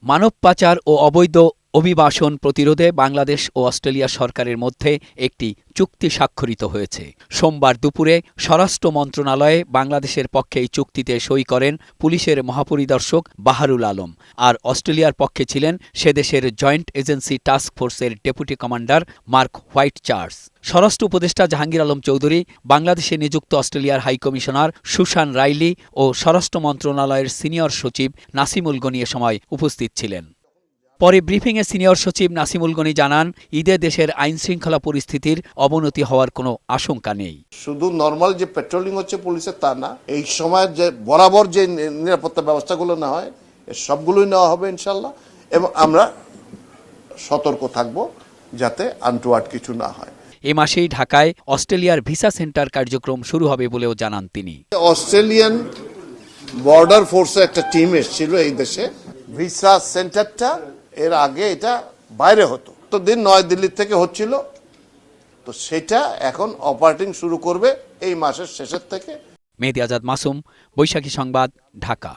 মানব পাচার ও অবৈধ অভিবাসন প্রতিরোধে বাংলাদেশ ও অস্ট্রেলিয়া সরকারের মধ্যে একটি চুক্তি স্বাক্ষরিত হয়েছে। সোমবার দুপুরে স্বরাষ্ট্র মন্ত্রণালয়ে বাংলাদেশের পক্ষে এই চুক্তিতে সই করেন পুলিশের মহাপরিদর্শক বাহারুল আলম। আর অস্ট্রেলিয়ার পক্ষে ছিলেন সেদেশের জয়েন্ট এজেন্সি টাস্ক ফোর্সের deputy commander mark white Charles. স্বরাষ্ট্র উপদেষ্টা জাহাঙ্গীর আলম চৌধুরী, বাংলাদেশে নিযুক্ত অস্ট্রেলিয়ার হাইকমিশনার সুশান রাইলি ও স্বরাষ্ট্র মন্ত্রণালয়ের সিনিয়র সচিব নাসিমুল গনি এ সময় উপস্থিত ছিলেন। পরে ব্রিফিংয়ে সিনিয়র সচিব নাসিমুল গনি জানান, ঈদে দেশের আইনশৃঙ্খলা পরিস্থিতির অবনতি হওয়ার কোনো আশঙ্কা নেই। শুধু নর্মাল যে পেট্রোলিং হচ্ছে পুলিশের তা না, এই সময় যে বরাবর যে নিরাপত্তা ব্যবস্থাগুলো না হয় সবগুলোই নেওয়া হবে ইনশাল্লাহ, এবং আমরা সতর্ক থাকব যাতে আনটুয়ার্ড কিছু না হয়। এ মাসেই ঢাকায় অস্ট্রেলিয়ার ভিসা সেন্টার কার্যক্রম শুরু হবে বলেও জানান তিনি। অস্ট্রেলিয়ান বর্ডার ফোর্সের একটা টিম এসেছিল এই দেশে। ভিসা সেন্টারটা এর আগে এটা বাইরে হতো, তো দিন নয়াদিল্লি থেকে হচ্ছিল, তো সেটা এখন অপারেটিং শুরু করবে এই মাসের শেষের থেকে। মেহেদী আজাদ মাসুম, বৈশাখী সংবাদ, ঢাকা।